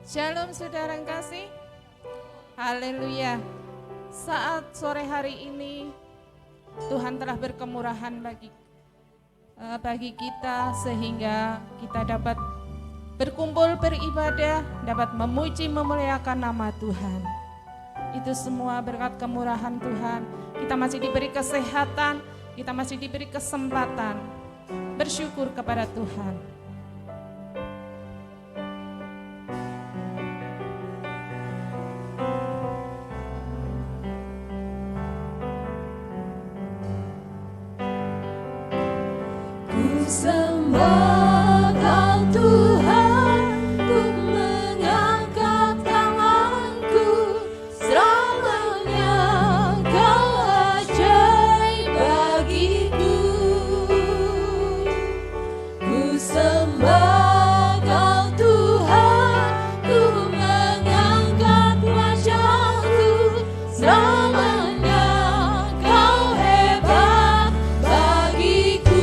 Shalom saudara yang kasih. Haleluya. Saat sore hari ini Tuhan telah berkemurahan bagi kita sehingga kita dapat berkumpul beribadah, dapat memuji memuliakan nama Tuhan. Itu semua berkat kemurahan Tuhan. Kita masih diberi kesehatan, kita masih diberi kesempatan. Bersyukur kepada Tuhan. Sembah Kau Tuhan, ku mengangkat tanganku, selamanya Kau ajaib bagiku. Ku sembah Kau Tuhan, ku mengangkat wajahku, selamanya Kau hebat bagiku.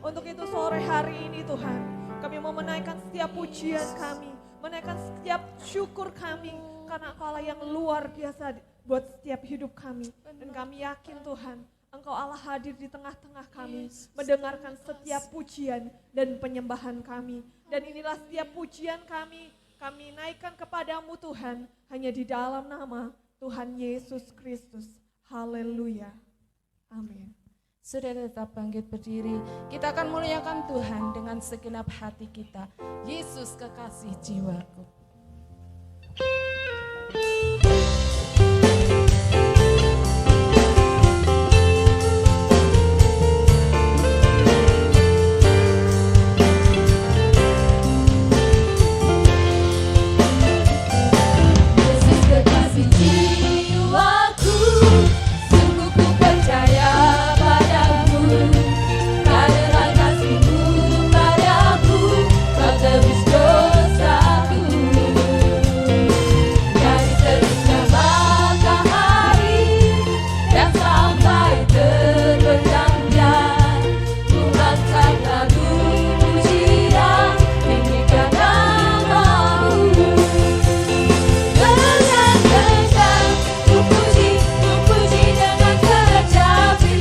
Untuk itu sore hari ini Tuhan, kami mau menaikkan setiap pujian kami, menaikkan setiap syukur kami, karena Engkau Allah yang luar biasa buat setiap hidup kami. Dan kami yakin Tuhan, Engkau Allah hadir di tengah-tengah kami, mendengarkan setiap pujian dan penyembahan kami. Dan inilah setiap pujian kami naikkan kepadamu Tuhan, hanya di dalam nama Tuhan Yesus Kristus. Haleluya. Amin. Saudara tetap bangkit berdiri. Kita akan muliakan Tuhan dengan segenap hati kita. Yesus kekasih jiwaku. Yesus kekasih jiwaku, sungguh ku percaya padamu, karena kasih-Mu padaku, Kau tebus dosaku. Dari terbitnya matahari dan sampai terbenamnya, ku angkat lagu pujian, tinggikan nama-Mu. Dengan kencang ku puji dengan kecapi.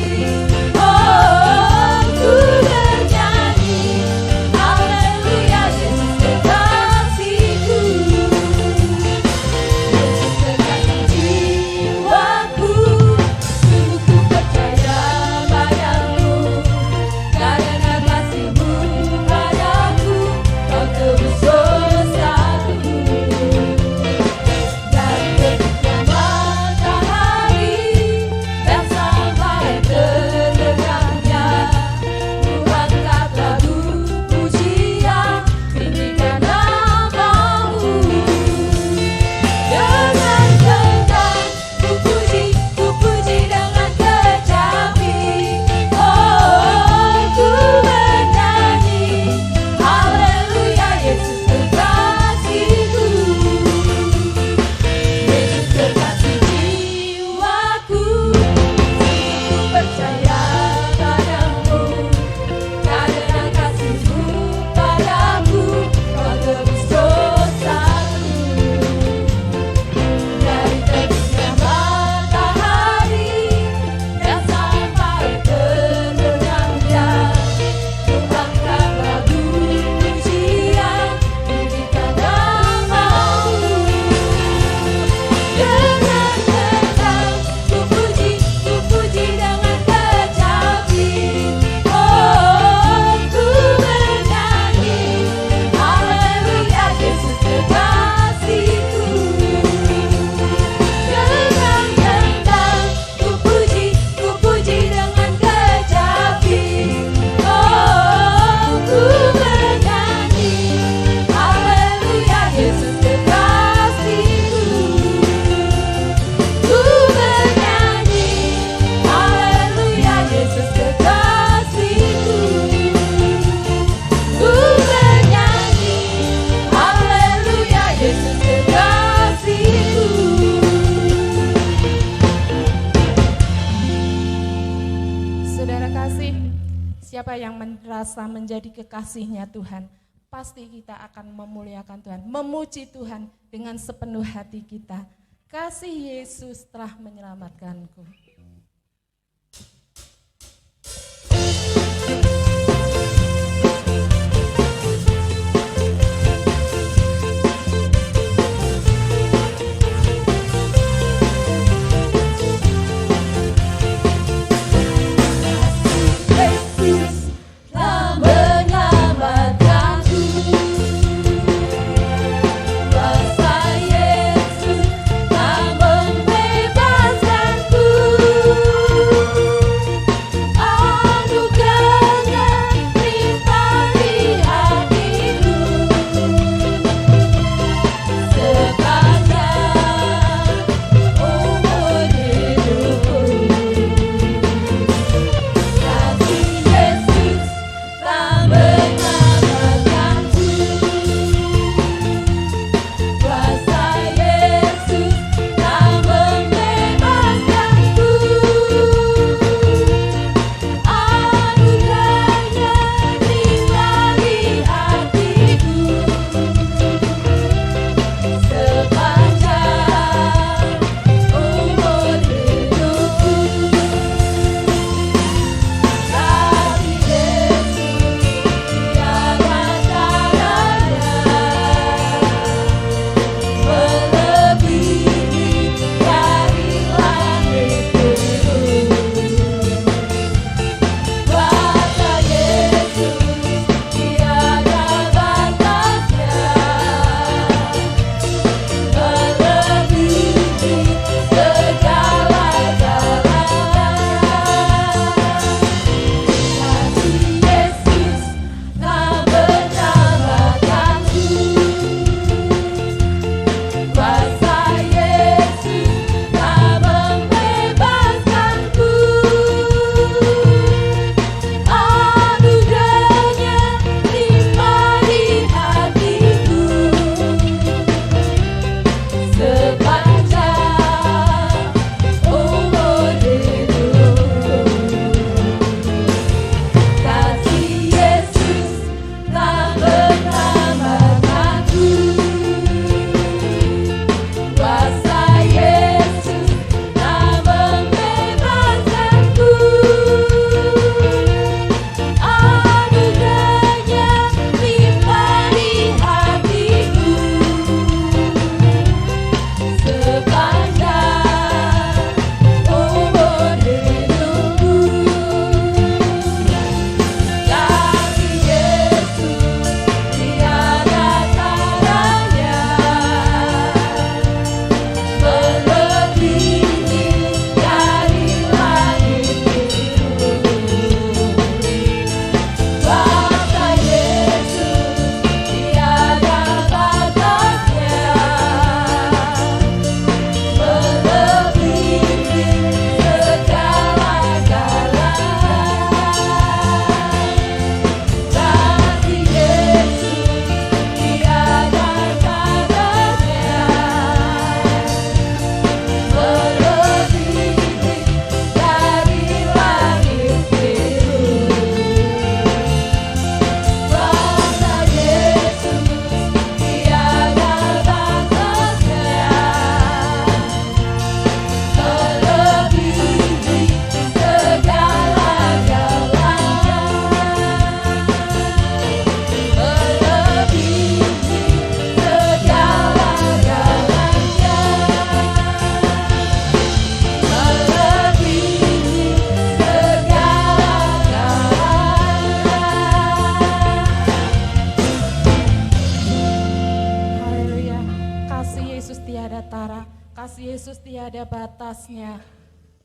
Oh, ku bernyanyi, haleluya, Yesus kekasihku. Yesus kekasih jiwaku, sungguh ku percaya padamu, karena kasih-Mu padaku, Kau tebus dosaku. Dari terbitnya matahari dan sampai terbenamnya, ku angkat lagu pujian, tinggikan nama-Mu. Dengan kencang ku puji dengan kecapi. Oh, ku bernyanyi, haleluya, Yesus kekasihku. Yesus kekasih jiwaku, sungguh ku percaya padamu, karena kasih-Mu padaku, Kau tebus dosaku. Dari terbitnya matahari dan sampai terbenamnya, ku angkat lagu pujian, tinggikan nama-Mu. Dengan kencang ku puji dengan kecapi. Oh, ku bernyanyi, haleluya, Yesus kekasihku. Dengan kencang ku puji dengan kecapi. Oh, ku bernyanyi, haleluya, Yesus kekasihku. Ku bernyanyi, haleluya, Yesus kekasihku. Ku bernyanyi, haleluya, Yesus kekasihku. Saudara kasih, siapa yang merasa menjadi kekasihnya Tuhan, pasti kita akan memuliakan Tuhan, memuji Tuhan dengan sepenuh hati kita. Kasih Yesus telah menyelamatkanku. Yesus telah menyelamatkanku. Kuasa Yesus telah membebaskanku. kasih Yesus tiada batasnya.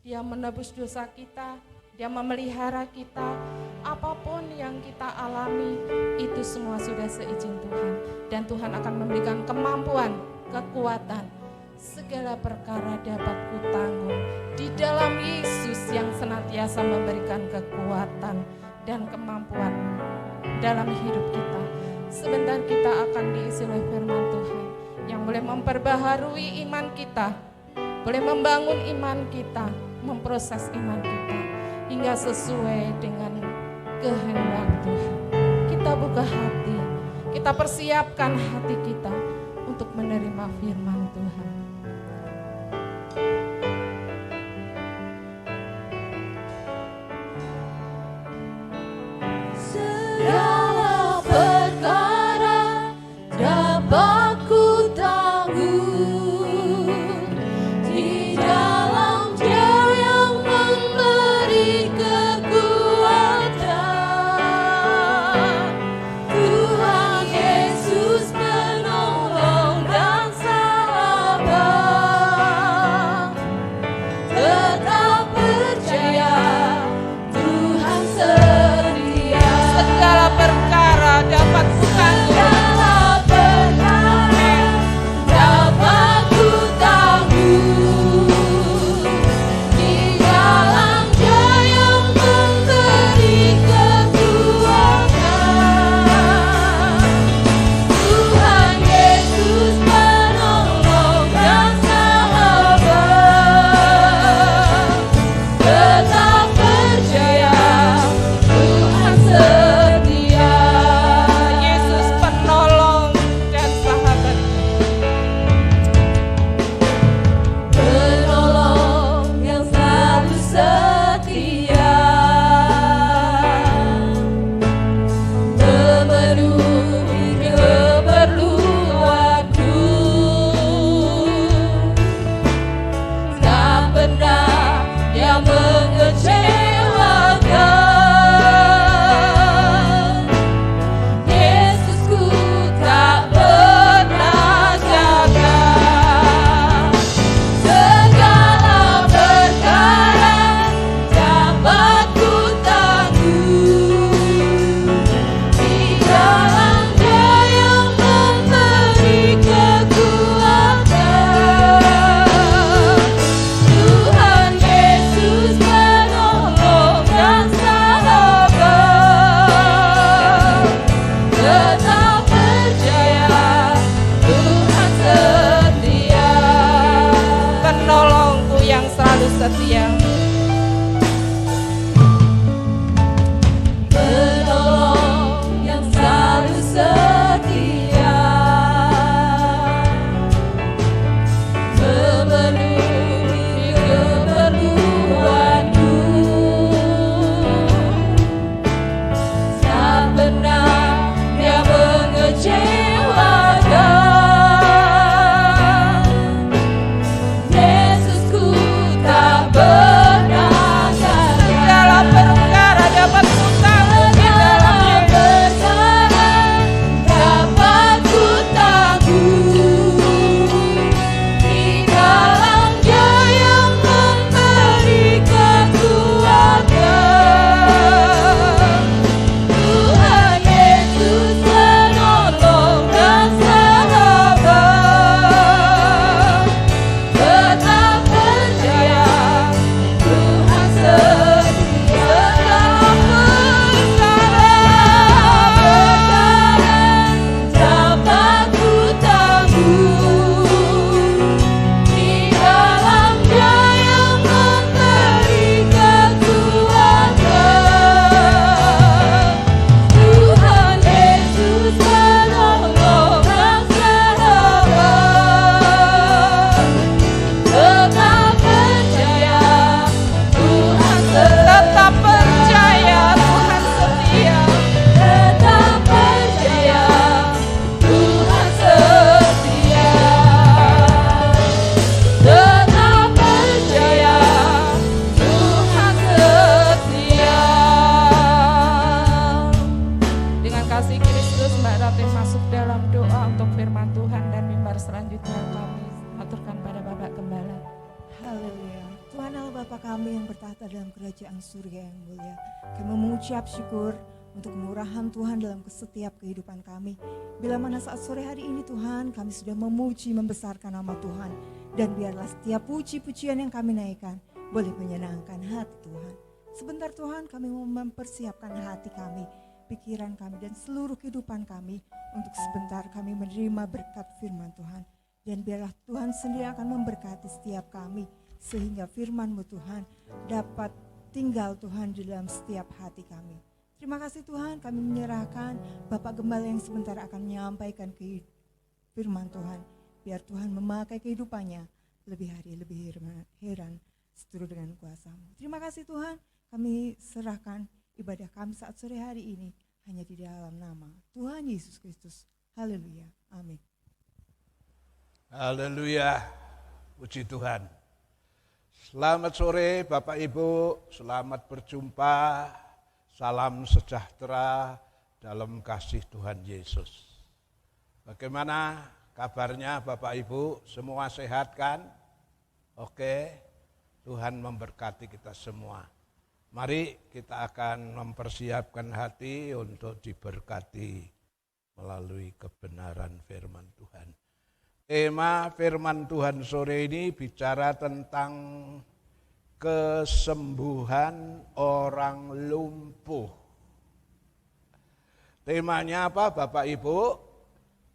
Dia menebus dosa kita, Dia memelihara kita. Apapun yang kita alami, itu semua sudah seizin Tuhan. Dan Tuhan akan memberikan kemampuan, kekuatan. Segala perkara dapat kutanggung di dalam Yesus yang senantiasa memberikan kekuatan dan kemampuan dalam hidup kita. Sebentar kita akan diisi oleh firman Tuhan yang boleh memperbaharui iman kita, boleh membangun iman kita, memproses iman kita hingga sesuai dengan kehendak Tuhan. Kita buka hati, kita persiapkan hati kita untuk menerima firman Tuhan. Segala perkara dapat ku tanggung di dalam Dia yang memberi kekuatan. Tuhan Yesus penolong dan sahabat. Tetap percaya Tuhan setia. Segala perkara dapat kutanggung. Segala perkara dapat ku tanggung di dalam Dia yang memberi kekuatan. Tuhan Yesus penolong dan sahabat. Tetap percaya Tuhan setia. Yesus penolong dan sahabat. Penolong yang selalu setia, memenuhi keperluanku. Tak pernah Dia mengecewakan. Yesusku tak pernah gagal. Segala perkara dapat ku tanggung di dalam Dia yang memberi kekuatan. Tuhan Yesus penolong dan sahabat. Tetap percaya Tuhan setia. Penolongku yang selalu setia. Penolong yang selalu setia, memenuhi keperluanku. Tak pernah Dia mengecewakan. Yesusku tak pernah Segala gagal. perkara dapat kutanggung di dalam Yesus. Dapat ku tanggung di dalam Dia yang memberi kekuatan. Tuhan Yesus penolong dan sahabat. Tetap percaya Tuhan setia. Dapat ku tanggung di dalam Dia yang memberi kekuatan. Tuhan Yesus penolong dan sahabat. Tetap percaya Tuhan setia. Tetap percaya Tuhan setia. Tetap percaya Tuhan setia. Tetap percaya Tuhan setia. Dengan kasih Kristus, Mbak Ratih masuk dalam doa untuk firman Tuhan dan mimbar selanjutnya kami aturkan pada Bapak Gembala. Haleluya. Tuhan Allah Bapa kami yang bertahta dalam kerajaan surga yang mulia. Kami mengucap syukur untuk kemurahan Tuhan dalam setiap kehidupan kami. Bila mana saat sore hari ini Tuhan, kami sudah memuji membesarkan nama Tuhan. Dan biarlah setiap puji-pujian yang kami naikkan boleh menyenangkan hati Tuhan. Sebentar Tuhan, kami mau mempersiapkan hati kami, pikiran kami dan seluruh kehidupan kami untuk sebentar kami menerima berkat firman Tuhan. Dan biarlah Tuhan sendiri akan memberkati setiap kami sehingga firman-Mu Tuhan dapat tinggal Tuhan di dalam setiap hati kami. Terima kasih Tuhan, kami menyerahkan Bapak Gembala yang sebentar akan menyampaikan firman Tuhan. Biar Tuhan memakai kehidupannya lebih hari lebih heran seturut dengan kuasa-Mu. Terima kasih Tuhan, kami serahkan ibadah kami saat sore hari ini hanya di dalam nama Tuhan Yesus Kristus. Haleluya, amin. Haleluya, puji Tuhan. Selamat sore Bapak Ibu, selamat berjumpa, salam sejahtera dalam kasih Tuhan Yesus. Bagaimana kabarnya Bapak Ibu, semua sehat kan? Oke, Tuhan memberkati kita semua. Mari kita akan mempersiapkan hati untuk diberkati melalui kebenaran firman Tuhan. Tema firman Tuhan sore ini bicara tentang kesembuhan orang lumpuh. Temanya apa Bapak Ibu?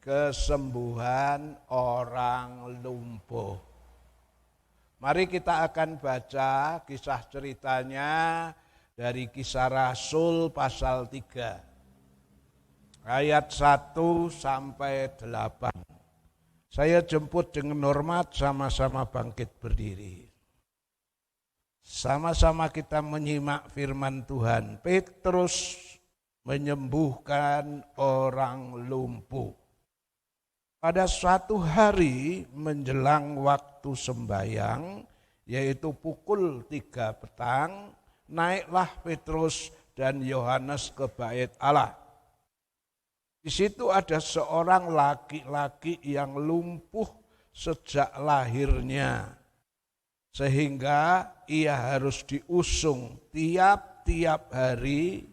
Kesembuhan orang lumpuh. Mari kita akan baca kisah ceritanya dari Kisah Rasul pasal 3. Ayat 1 sampai 8. Saya jemput dengan hormat, sama-sama bangkit berdiri. Sama-sama kita menyimak firman Tuhan. Petrus menyembuhkan orang lumpuh. Pada suatu hari menjelang waktu sembahyang, yaitu pukul 3 petang, naiklah Petrus dan Yohanes ke bait Allah. Di situ ada seorang laki-laki yang lumpuh sejak lahirnya, sehingga ia harus diusung tiap-tiap hari.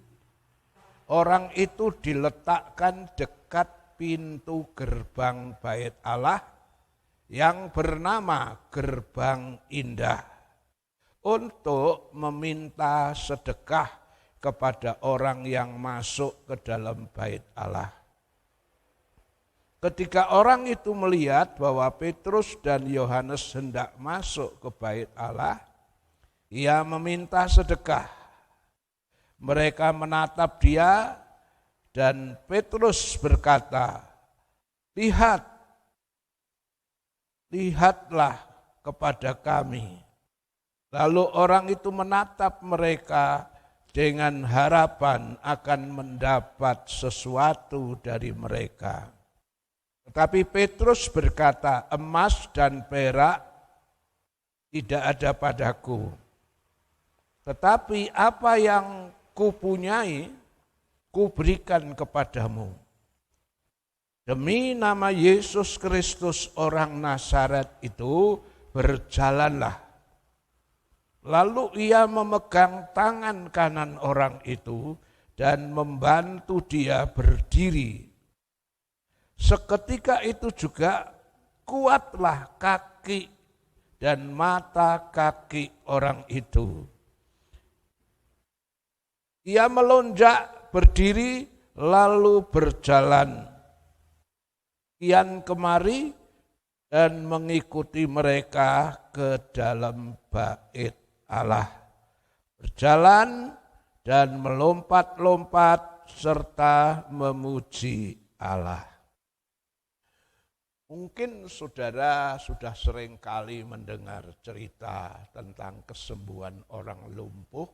Orang itu diletakkan dekat pintu gerbang bait Allah yang bernama Gerbang Indah untuk meminta sedekah kepada orang yang masuk ke dalam bait Allah. Ketika orang itu melihat bahwa Petrus dan Yohanes hendak masuk ke bait Allah, ia meminta sedekah. Mereka menatap dia dan Petrus berkata, lihatlah kepada kami. Lalu orang itu menatap mereka dengan harapan akan mendapat sesuatu dari mereka. Tetapi Petrus berkata, emas dan perak tidak ada padaku. Tetapi apa yang kupunyai, kuberikan kepadamu. Demi nama Yesus Kristus orang Nazaret itu, berjalanlah. Lalu ia memegang tangan kanan orang itu dan membantu dia berdiri. Seketika itu juga kuatlah kaki dan mata kaki orang itu. Ia melonjak berdiri lalu berjalan kian kemari dan mengikuti mereka ke dalam bait Allah. Berjalan dan melompat-lompat serta memuji Allah. Mungkin saudara sudah sering kali mendengar cerita tentang kesembuhan orang lumpuh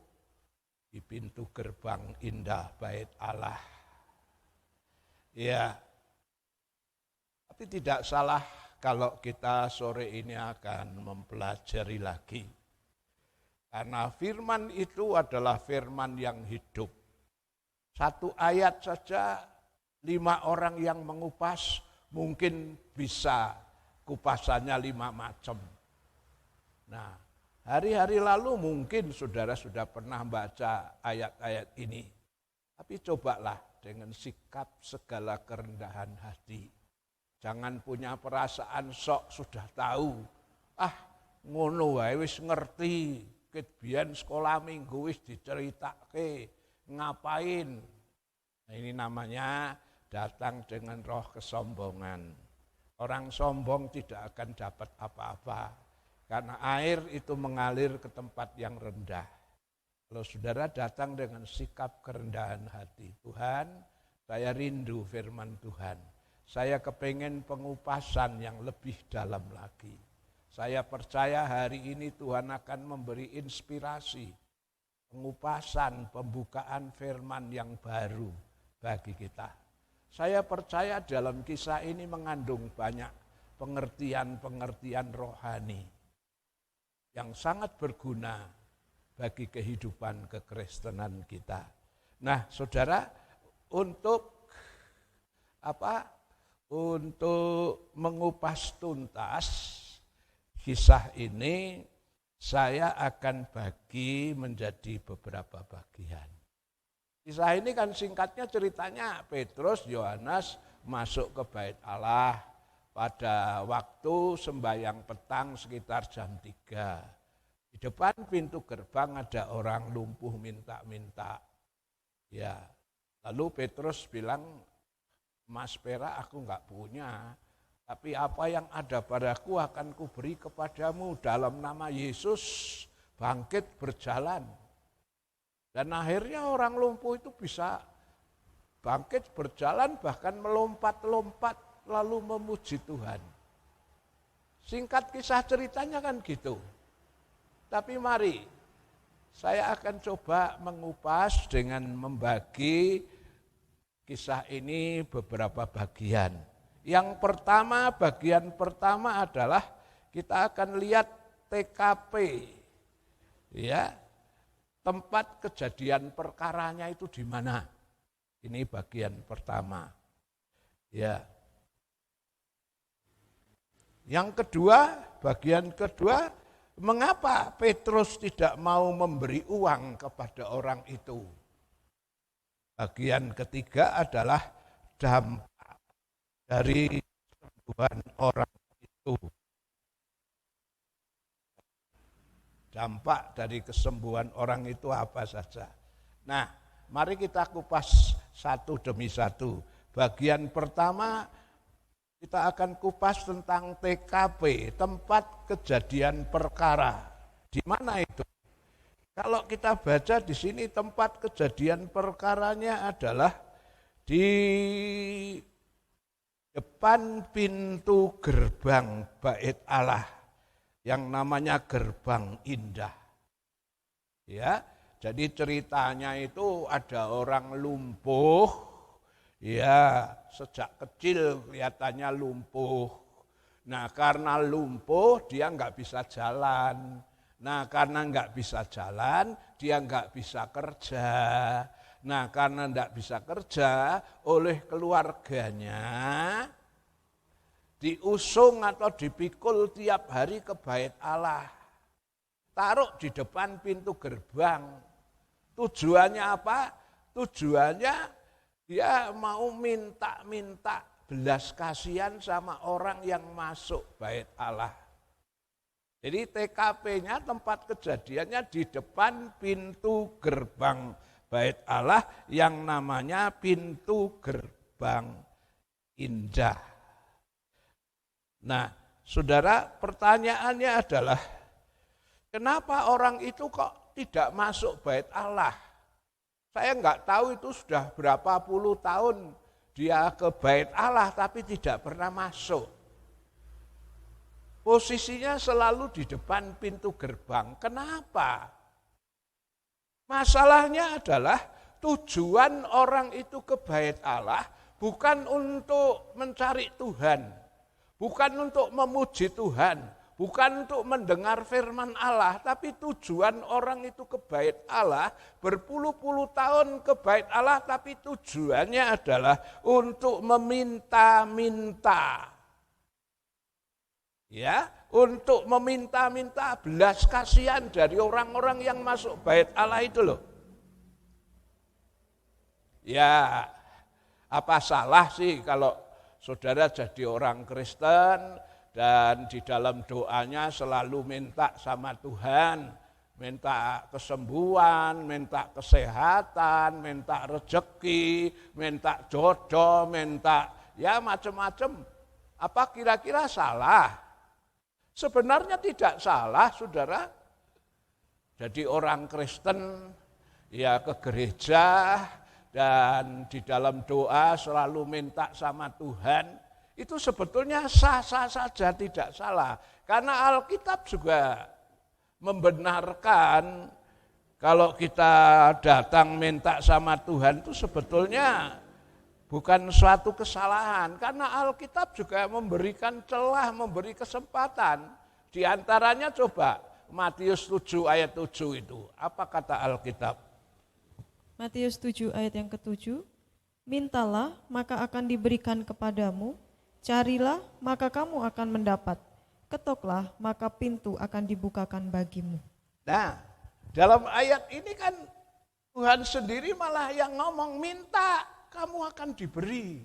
di pintu gerbang indah bait Allah. Ya, tapi tidak salah kalau kita sore ini akan mempelajari lagi. Karena firman itu adalah firman yang hidup. Satu ayat saja 5 orang yang mengupas, mungkin bisa kupasannya 5 macam. Nah, hari-hari lalu mungkin saudara sudah pernah baca ayat-ayat ini. Tapi cobalah dengan sikap segala kerendahan hati. Jangan punya perasaan sok sudah tahu. Ngono wae wis ngerti. Ket biyen sekolah minggu wis diceritake ngapain. Nah, ini namanya datang dengan roh kesombongan. Orang sombong tidak akan dapat apa-apa. Karena air itu mengalir ke tempat yang rendah. Kalau saudara datang dengan sikap kerendahan hati, Tuhan, saya rindu firman Tuhan. Saya kepengen pengupasan yang lebih dalam lagi. Saya percaya hari ini Tuhan akan memberi inspirasi, pengupasan, pembukaan firman yang baru bagi kita. Saya percaya dalam kisah ini mengandung banyak pengertian-pengertian rohani yang sangat berguna bagi kehidupan kekristenan kita. Nah, saudara, untuk mengupas tuntas kisah ini, saya akan bagi menjadi beberapa bagian. Kisah ini kan singkatnya ceritanya Petrus, Yohanes masuk ke bait Allah pada waktu sembahyang petang sekitar jam 3. Di depan pintu gerbang ada orang lumpuh minta-minta. Ya, lalu Petrus bilang, "Mas perak aku enggak punya, tapi apa yang ada padaku akan kuberi kepadamu. Dalam nama Yesus bangkit berjalan." Dan akhirnya orang lumpuh itu bisa bangkit berjalan, bahkan melompat-lompat lalu memuji Tuhan. Singkat kisah ceritanya kan gitu. Tapi mari saya akan coba mengupas dengan membagi kisah ini beberapa bagian. Yang pertama, bagian pertama adalah kita akan lihat TKP. Ya. Tempat kejadian perkaranya itu di mana? Ini bagian pertama. Ya. Yang kedua, bagian kedua, mengapa Petrus tidak mau memberi uang kepada orang itu? Bagian ketiga adalah dampak dari kesembuhan orang itu. Dampak dari kesembuhan orang itu apa saja. Nah, mari kita kupas satu demi satu. Bagian pertama kita akan kupas tentang TKP, tempat kejadian perkara. Di mana itu? Kalau kita baca di sini tempat kejadian perkaranya adalah di depan pintu gerbang bait Allah yang namanya Gerbang Indah. Ya, jadi ceritanya itu ada orang lumpuh, ya sejak kecil kelihatannya lumpuh. Nah, karena lumpuh dia nggak bisa jalan. Nah, karena nggak bisa jalan, dia nggak bisa kerja. Nah, karena nggak bisa kerja, oleh keluarganya diusung atau dipikul tiap hari ke bait Allah. Taruh di depan pintu gerbang. Tujuannya apa? Tujuannya dia mau minta belas kasihan sama orang yang masuk bait Allah. Jadi TKP-nya, tempat kejadiannya di depan pintu gerbang bait Allah yang namanya pintu gerbang indah. Nah, saudara, pertanyaannya adalah kenapa orang itu kok tidak masuk bait Allah? Saya enggak tahu itu sudah berapa puluh tahun dia ke bait Allah tapi tidak pernah masuk. Posisinya selalu di depan pintu gerbang. Kenapa? Masalahnya adalah tujuan orang itu ke bait Allah bukan untuk mencari Tuhan. Bukan untuk memuji Tuhan, bukan untuk mendengar firman Allah, tapi tujuan orang itu ke bait Allah, berpuluh-puluh tahun ke bait Allah, tapi tujuannya adalah untuk meminta-minta. Ya, untuk meminta-minta belas kasihan dari orang-orang yang masuk bait Allah itu loh. Ya, apa salah sih kalau saudara jadi orang Kristen dan di dalam doanya selalu minta sama Tuhan, minta kesembuhan, minta kesehatan, minta rezeki, minta jodoh, minta ya macam-macam. Apa kira-kira salah? Sebenarnya tidak salah, saudara. Jadi orang Kristen ya ke gereja dan di dalam doa selalu minta sama Tuhan. Itu sebetulnya sah-sah saja, tidak salah. Karena Alkitab juga membenarkan kalau kita datang minta sama Tuhan itu sebetulnya bukan suatu kesalahan. Karena Alkitab juga memberikan celah, memberi kesempatan. Di antaranya coba Matius 7 ayat 7 itu. Apa kata Alkitab? Matius 7 ayat yang ke-7, mintalah maka akan diberikan kepadamu, carilah maka kamu akan mendapat, ketoklah maka pintu akan dibukakan bagimu. Nah, dalam ayat ini kan Tuhan sendiri malah yang ngomong minta, kamu akan diberi.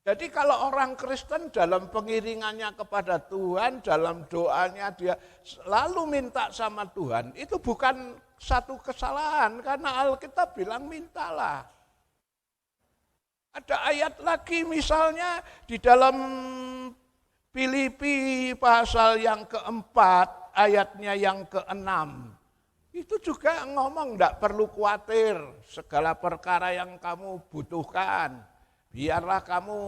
Jadi kalau orang Kristen dalam pengiringannya kepada Tuhan, dalam doanya dia selalu minta sama Tuhan, itu bukan satu kesalahan karena Alkitab bilang mintalah. Ada ayat lagi misalnya di dalam Filipi pasal yang keempat, ayatnya yang keenam. Itu juga ngomong tidak perlu khawatir segala perkara yang kamu butuhkan. Biarlah kamu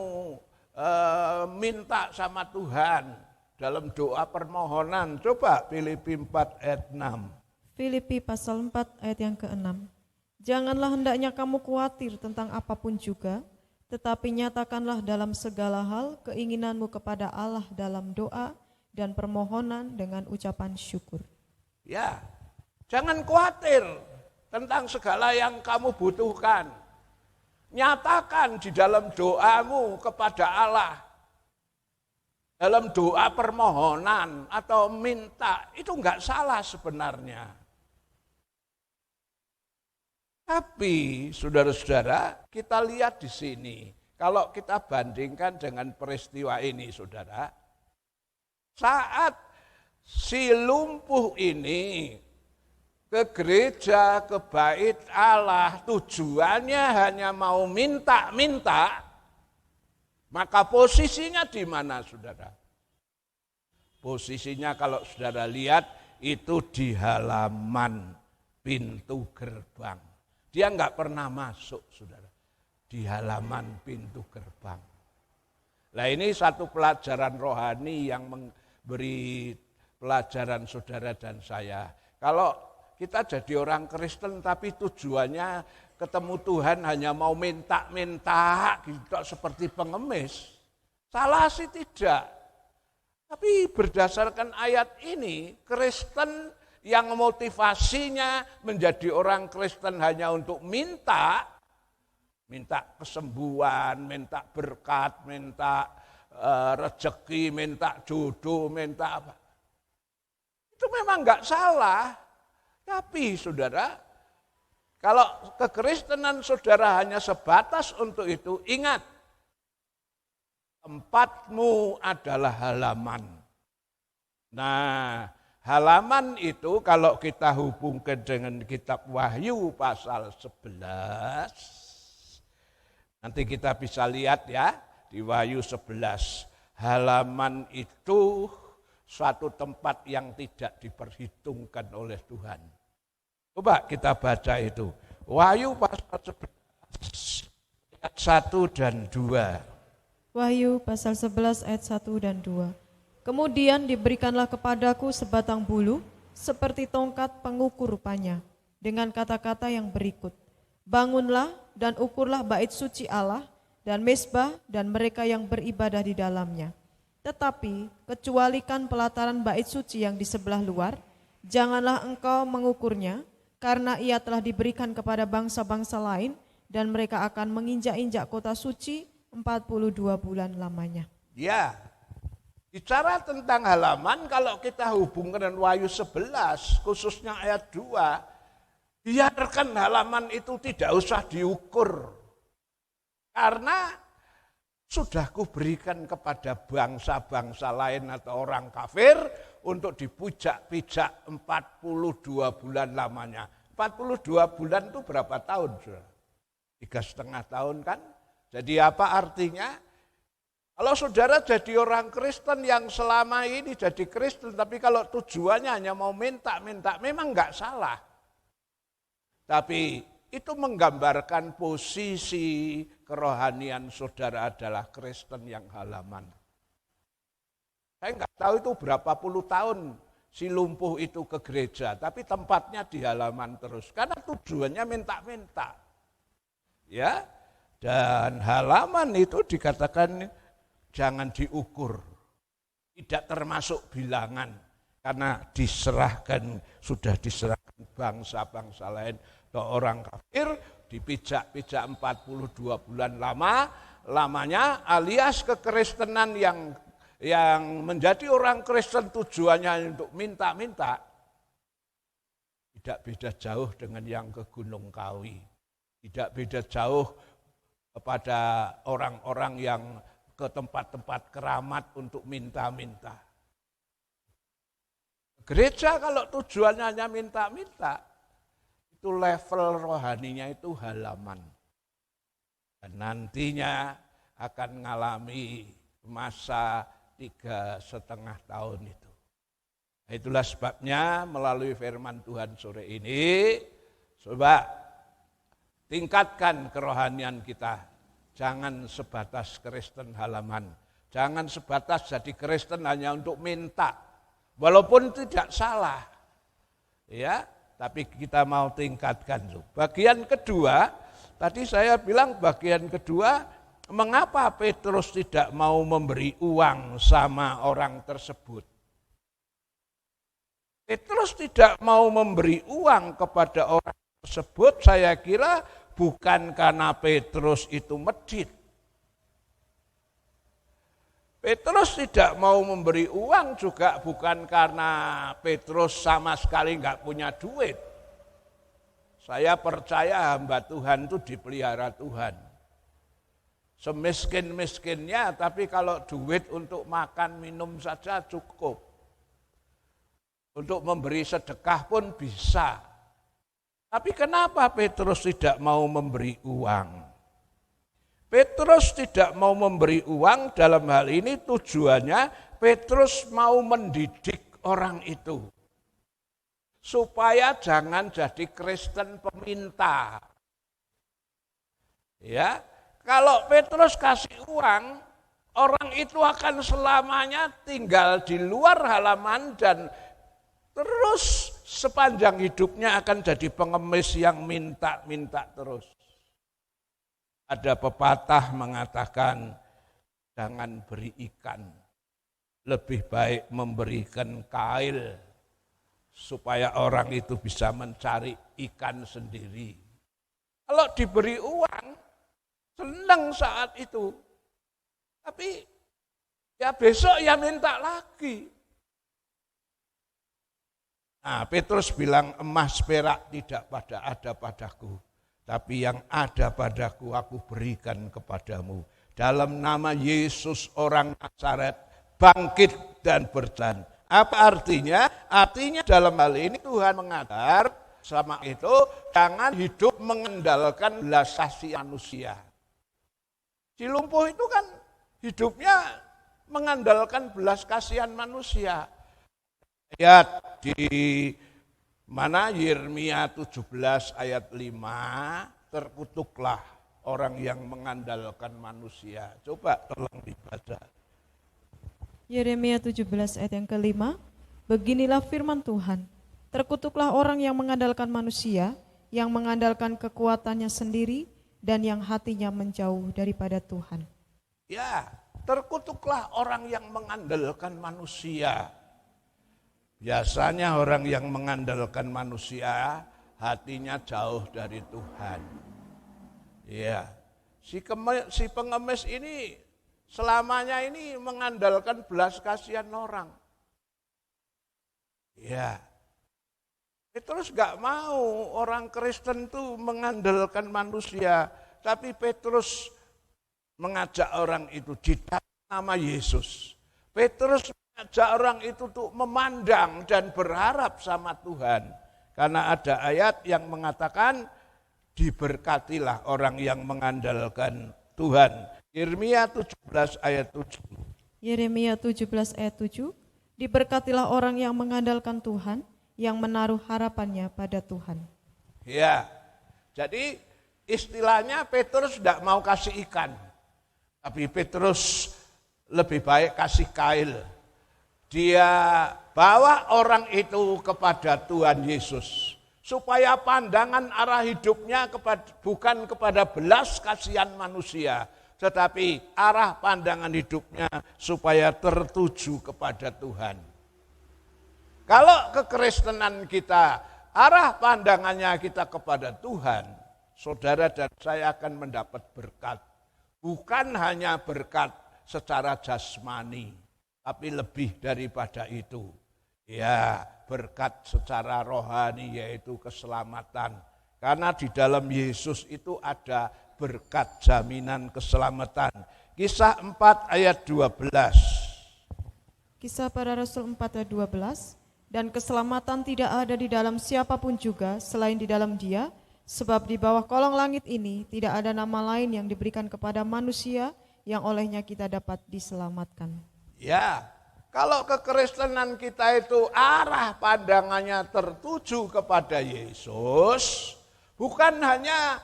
minta sama Tuhan dalam doa permohonan. Coba Filipi 4 ayat 6. Filipi pasal 4 ayat yang ke-6. Janganlah hendaknya kamu khawatir tentang apapun juga, tetapi nyatakanlah dalam segala hal keinginanmu kepada Allah dalam doa dan permohonan dengan ucapan syukur. Ya, jangan khawatir tentang segala yang kamu butuhkan. Nyatakan di dalam doamu kepada Allah. Dalam doa permohonan atau minta, itu enggak salah sebenarnya. Tapi saudara-saudara, kita lihat di sini, kalau kita bandingkan dengan peristiwa ini saudara, saat si lumpuh ini ke gereja, ke bait Allah, tujuannya hanya mau minta-minta, maka posisinya di mana saudara? Posisinya kalau saudara lihat itu di halaman pintu gerbang. Dia enggak pernah masuk saudara, di halaman pintu gerbang. Nah ini satu pelajaran rohani yang memberi pelajaran saudara dan saya. Kalau kita jadi orang Kristen tapi tujuannya ketemu Tuhan hanya mau minta-minta gitu seperti pengemis. Salah sih tidak. Tapi berdasarkan ayat ini, Kristen yang motivasinya menjadi orang Kristen hanya untuk minta kesembuhan, minta berkat, minta rezeki, minta jodoh, minta apa. Itu memang enggak salah. Tapi saudara, kalau kekristenan saudara hanya sebatas untuk itu, ingat, tempatmu adalah halaman. Nah, halaman itu kalau kita hubungkan dengan kitab Wahyu pasal 11, nanti kita bisa lihat ya, di Wahyu 11, halaman itu suatu tempat yang tidak diperhitungkan oleh Tuhan. Coba kita baca itu. Wahyu pasal 11 ayat 1 dan 2. Wahyu pasal 11 ayat 1 dan 2. Kemudian diberikanlah kepadaku sebatang bulu seperti tongkat pengukur rupanya, dengan kata-kata yang berikut. Bangunlah dan ukurlah bait suci Allah dan mezbah dan mereka yang beribadah di dalamnya. Tetapi kecualikan pelataran bait suci yang di sebelah luar, janganlah engkau mengukurnya, karena ia telah diberikan kepada bangsa-bangsa lain dan mereka akan menginjak-injak kota suci 42 bulan lamanya. Ya, Bicara tentang halaman, kalau kita hubungkan dengan Wahyu 11, khususnya ayat 2, biarkan halaman itu tidak usah diukur. Karena sudah kuberikan kepada bangsa-bangsa lain atau orang kafir untuk dipijak-pijak 42 bulan lamanya. 42 bulan itu berapa tahun? 3,5 tahun kan? Jadi apa artinya? Kalau saudara jadi orang Kristen yang selama ini jadi Kristen, tapi kalau tujuannya hanya mau minta-minta, memang enggak salah. Tapi itu menggambarkan posisi kerohanian saudara adalah Kristen yang halaman. Saya enggak tahu itu berapa puluh tahun si lumpuh itu ke gereja, tapi tempatnya di halaman terus. Karena tujuannya minta-minta. Ya, dan halaman itu dikatakan jangan diukur, tidak termasuk bilangan, karena sudah diserahkan bangsa-bangsa lain ke orang kafir, dipijak-pijak 42 bulan lamanya, alias kekristenan yang menjadi orang Kristen tujuannya untuk minta-minta, tidak beda jauh dengan yang ke Gunung Kawi, tidak beda jauh kepada orang-orang yang ke tempat-tempat keramat untuk minta-minta. Gereja kalau tujuannya hanya minta-minta, itu level rohaninya itu halaman. Dan nantinya akan mengalami masa 3,5 tahun itu. Itulah sebabnya melalui firman Tuhan sore ini, coba tingkatkan kerohanian kita. Jangan sebatas Kristen halaman. Jangan sebatas jadi Kristen hanya untuk minta. Walaupun tidak salah. Ya, tapi kita mau tingkatkan. Bagian kedua, tadi saya bilang bagian kedua, mengapa Petrus tidak mau memberi uang sama orang tersebut? Petrus tidak mau memberi uang kepada orang tersebut, saya kira bukan karena Petrus itu medit. Petrus tidak mau memberi uang juga bukan karena Petrus sama sekali enggak punya duit. Saya percaya hamba Tuhan itu dipelihara Tuhan. Semiskin-miskinnya, tapi kalau duit untuk makan minum saja cukup. Untuk memberi sedekah pun bisa. Tapi kenapa Petrus tidak mau memberi uang? Petrus tidak mau memberi uang dalam hal ini tujuannya Petrus mau mendidik orang itu. Supaya jangan jadi Kristen peminta. Ya, kalau Petrus kasih uang, orang itu akan selamanya tinggal di luar halaman dan terus sepanjang hidupnya akan jadi pengemis yang minta-minta terus. Ada pepatah mengatakan, jangan beri ikan, lebih baik memberikan kail, supaya orang itu bisa mencari ikan sendiri. Kalau diberi uang, senang saat itu. Tapi ya besok ya minta lagi. Nah, Petrus bilang emas perak tidak ada padaku, tapi yang ada padaku aku berikan kepadamu. Dalam nama Yesus orang Nazaret, bangkit dan berjalan. Apa artinya? Artinya dalam hal ini Tuhan mengajar sama itu, jangan hidup mengandalkan belas kasihan manusia. Si lumpuh itu kan hidupnya mengandalkan belas kasihan manusia. Ayat di mana Yeremia 17 ayat 5, terkutuklah orang yang mengandalkan manusia. Coba tolong dibaca. Yeremia 17 ayat yang kelima, beginilah firman Tuhan, terkutuklah orang yang mengandalkan manusia, yang mengandalkan kekuatannya sendiri, dan yang hatinya menjauh daripada Tuhan. Ya, terkutuklah orang yang mengandalkan manusia. Biasanya orang yang mengandalkan manusia, hatinya jauh dari Tuhan. Ya, si pengemis ini selamanya ini mengandalkan belas kasihan orang. Ya, Petrus gak mau orang Kristen tuh mengandalkan manusia, tapi Petrus mengajak orang itu di dalam nama Yesus. Petrus mengajak orang itu tuh memandang dan berharap sama Tuhan. Karena ada ayat yang mengatakan, diberkatilah orang yang mengandalkan Tuhan. Yeremia 17 ayat 7. Yeremia 17 ayat 7, diberkatilah orang yang mengandalkan Tuhan, yang menaruh harapannya pada Tuhan. Ya, jadi istilahnya Petrus tidak mau kasih ikan, tapi Petrus lebih baik kasih kail. Dia bawa orang itu kepada Tuhan Yesus, supaya pandangan arah hidupnya bukan kepada belas kasihan manusia, tetapi arah pandangan hidupnya supaya tertuju kepada Tuhan. Kalau kekristenan kita, arah pandangannya kita kepada Tuhan, saudara dan saya akan mendapat berkat. Bukan hanya berkat secara jasmani, tapi lebih daripada itu. Ya, berkat secara rohani yaitu keselamatan. Karena di dalam Yesus itu ada berkat jaminan keselamatan. Kisah 4 ayat 12. Kisah Para Rasul 4 ayat 12. Dan keselamatan tidak ada di dalam siapapun juga selain di dalam Dia, sebab di bawah kolong langit ini tidak ada nama lain yang diberikan kepada manusia yang olehnya kita dapat diselamatkan. Ya, kalau kekristenan kita itu arah pandangannya tertuju kepada Yesus, bukan hanya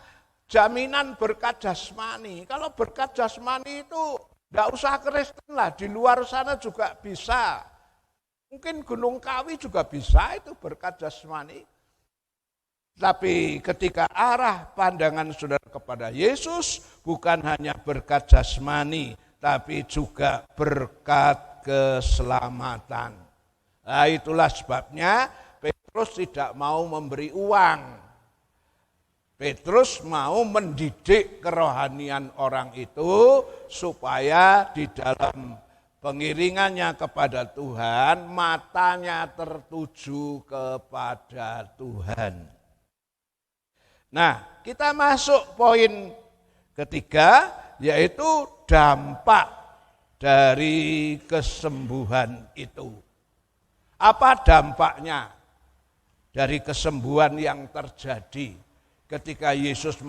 jaminan berkat jasmani. Kalau berkat jasmani itu tidak usah Kristen lah, di luar sana juga bisa. Mungkin Gunung Kawi juga bisa itu berkat jasmani. Tapi ketika arah pandangan saudara kepada Yesus, bukan hanya berkat jasmani, tapi juga berkat keselamatan. Nah, itulah sebabnya Petrus tidak mau memberi uang. Petrus mau mendidik kerohanian orang itu supaya di dalam pengiringannya kepada Tuhan, matanya tertuju kepada Tuhan. Nah, kita masuk poin ketiga, yaitu dampak dari kesembuhan itu. Apa dampaknya dari kesembuhan yang terjadi ketika Yesus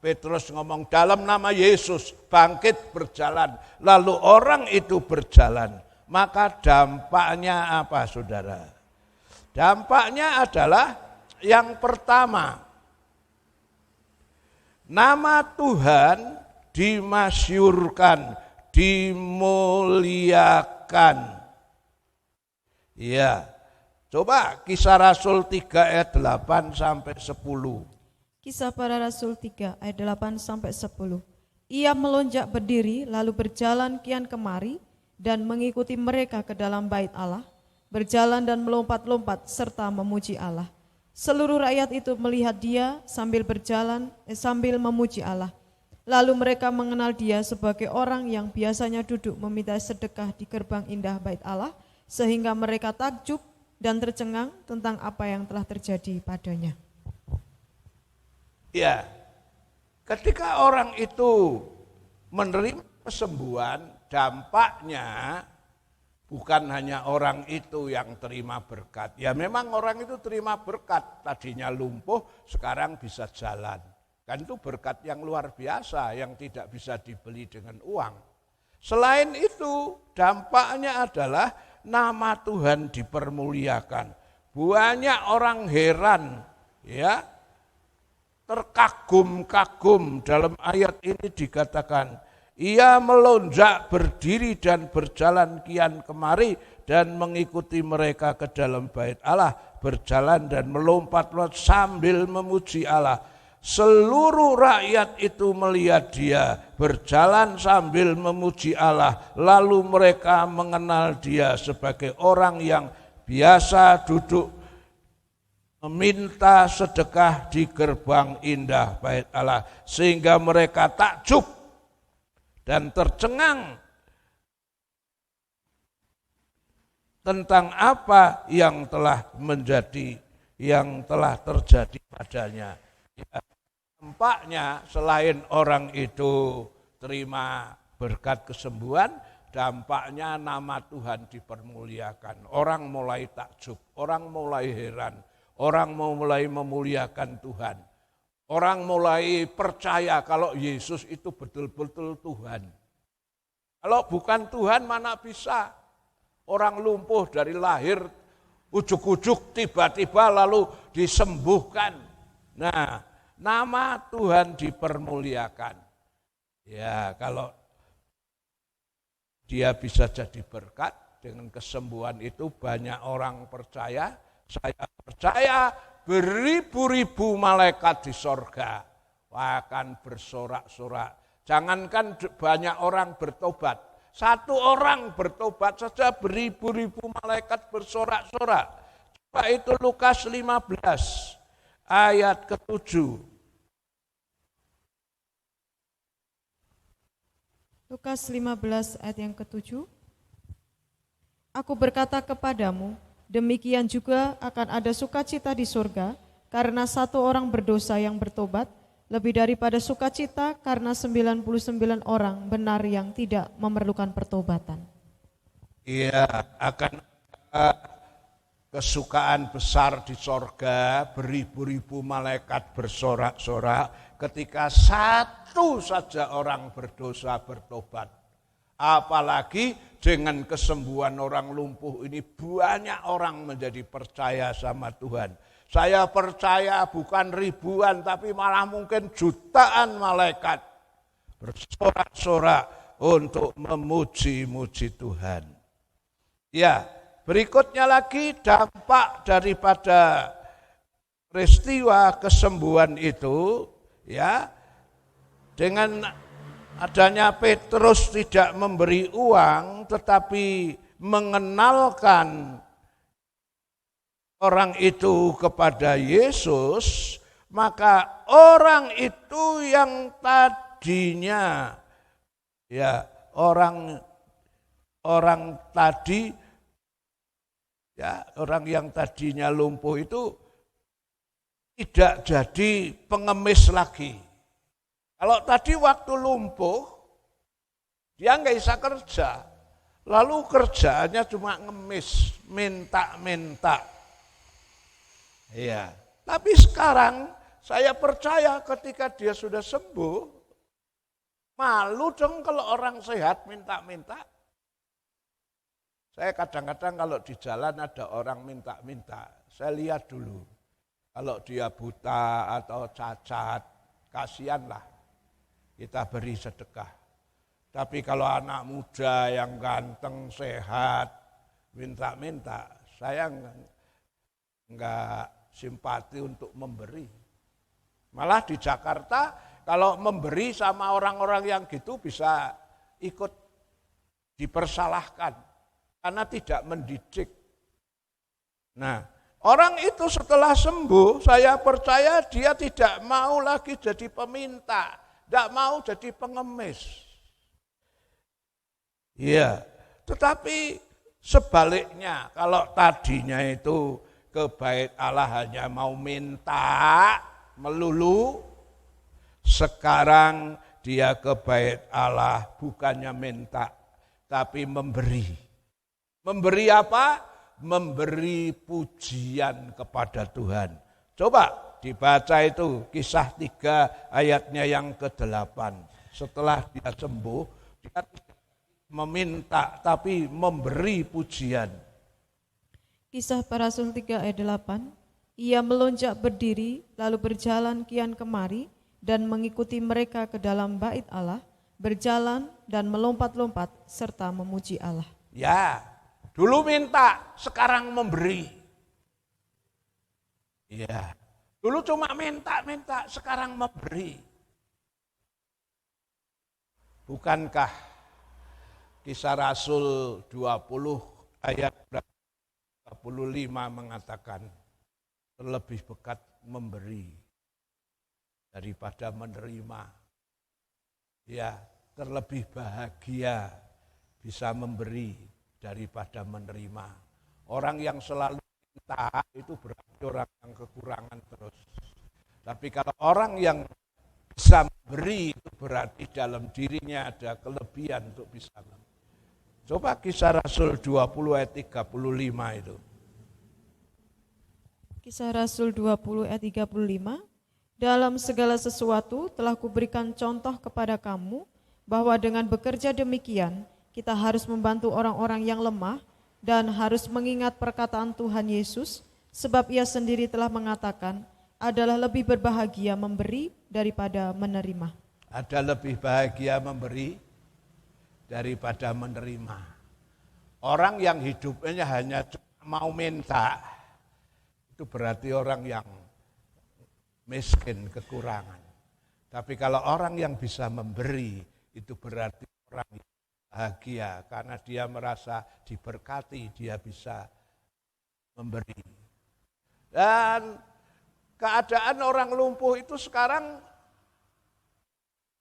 Petrus ngomong dalam nama Yesus bangkit berjalan, lalu orang itu berjalan, maka dampaknya apa saudara? Dampaknya adalah yang pertama, nama Tuhan dimasyurkan, dimuliakan. Ya, coba Kisah Rasul 3 ayat 8 sampai 10. Kisah Para Rasul 3 ayat 8 sampai 10. Ia melonjak berdiri lalu berjalan kian kemari dan mengikuti mereka ke dalam bait Allah, berjalan dan melompat-lompat serta memuji Allah. Seluruh rakyat itu melihat dia sambil memuji Allah. Lalu mereka mengenal dia sebagai orang yang biasanya duduk meminta sedekah di gerbang indah bait Allah, sehingga mereka takjub dan tercengang tentang apa yang telah terjadi padanya. Ya, ketika orang itu menerima kesembuhan, dampaknya bukan hanya orang itu yang terima berkat. Ya memang orang itu terima berkat, tadinya lumpuh, sekarang bisa jalan. Kan itu berkat yang luar biasa, yang tidak bisa dibeli dengan uang. Selain itu, dampaknya adalah nama Tuhan dipermuliakan. Banyak orang heran, ya, terkagum-kagum. Dalam ayat ini dikatakan, ia melonjak berdiri dan berjalan kian kemari dan mengikuti mereka ke dalam bait Allah, berjalan dan melompat-lompat sambil memuji Allah. Seluruh rakyat itu melihat dia berjalan sambil memuji Allah, lalu mereka mengenal dia sebagai orang yang biasa duduk meminta sedekah di gerbang indah bait Allah, sehingga mereka takjub dan tercengang tentang apa yang telah terjadi padanya. Ya, dampaknya selain orang itu terima berkat kesembuhan, dampaknya nama Tuhan dipermuliakan. Orang mulai takjub, orang mulai heran, orang mulai memuliakan Tuhan. Orang mulai percaya kalau Yesus itu betul-betul Tuhan. Kalau bukan Tuhan mana bisa orang lumpuh dari lahir, ujuk-ujuk tiba-tiba lalu disembuhkan. Nah, nama Tuhan dipermuliakan. Ya, kalau dia bisa jadi berkat dengan kesembuhan itu, banyak orang percaya. Saya percaya beribu-ribu malaikat di sorga akan bersorak-sorak. Jangankan banyak orang bertobat, satu orang bertobat saja beribu-ribu malaikat bersorak-sorak. Coba itu Lukas 15 ayat ke-7. Lukas 15 ayat yang ke-7. Aku berkata kepadamu, demikian juga akan ada sukacita di surga karena satu orang berdosa yang bertobat, lebih daripada sukacita karena 99 orang benar yang tidak memerlukan pertobatan. Iya, akan ada kesukaan besar di sorga, beribu-ribu malaikat bersorak-sorak ketika satu saja orang berdosa bertobat. Apalagi dengan kesembuhan orang lumpuh ini banyak orang menjadi percaya sama Tuhan. Saya percaya bukan ribuan tapi malah mungkin jutaan malaikat bersorak-sorak untuk memuji-muji Tuhan. Ya, berikutnya lagi dampak daripada peristiwa kesembuhan itu, ya, dengan adanya Petrus tidak memberi uang tetapi mengenalkan orang itu kepada Yesus, maka orang itu yang tadinya ya orang yang tadinya lumpuh itu tidak jadi pengemis lagi. Kalau tadi waktu lumpuh, dia nggak bisa kerja, lalu kerjaannya cuma ngemis, minta-minta. Iya. Tapi sekarang saya percaya ketika dia sudah sembuh, malu dong kalau orang sehat minta-minta. Saya kadang-kadang kalau di jalan ada orang minta-minta, saya lihat dulu. Kalau dia buta atau cacat, kasihanlah. Kita beri sedekah. Tapi kalau anak muda yang ganteng, sehat, minta-minta, saya enggak simpati untuk memberi. Malah di Jakarta, kalau memberi sama orang-orang yang gitu bisa ikut dipersalahkan. Karena tidak mendidik. Nah, orang itu setelah sembuh, saya percaya dia tidak mau lagi jadi peminta. Tidak mau jadi pengemis. Iya, tetapi sebaliknya kalau tadinya itu ke bait Allah hanya mau minta melulu, sekarang dia ke bait Allah bukannya minta tapi memberi. Memberi apa? Memberi pujian kepada Tuhan. Coba dibaca itu Kisah 3 ayatnya yang ke-8. Setelah dia sembuh, dia tidak meminta tapi memberi pujian. Kisah Para Rasul 3 ayat 8. Ia melonjak berdiri lalu berjalan kian kemari dan mengikuti mereka ke dalam bait Allah, berjalan dan melompat-lompat serta memuji Allah. Ya, dulu minta, sekarang memberi. Ya. Dulu cuma minta, sekarang memberi. Bukankah Kisah Rasul 20 ayat 35 mengatakan terlebih dekat memberi daripada menerima. Ya, terlebih bahagia bisa memberi daripada menerima. Orang yang selalu minta itu berarti orang yang kekurangan terus. Tapi kalau orang yang bisa memberi itu berarti dalam dirinya ada kelebihan untuk bisa memberi. Coba Kisah Rasul 20 ayat 35 itu. Kisah Rasul 20 ayat 35. Dalam segala sesuatu telah kuberikan contoh kepada kamu bahwa dengan bekerja demikian kita harus membantu orang-orang yang lemah dan harus mengingat perkataan Tuhan Yesus, sebab ia sendiri telah mengatakan adalah lebih berbahagia memberi daripada menerima. Ada lebih bahagia memberi daripada menerima. Orang yang hidupnya hanya mau minta, itu berarti orang yang miskin, kekurangan. Tapi kalau orang yang bisa memberi, itu berarti orang yang bahagia karena dia merasa diberkati, dia bisa memberi. Dan keadaan orang lumpuh itu sekarang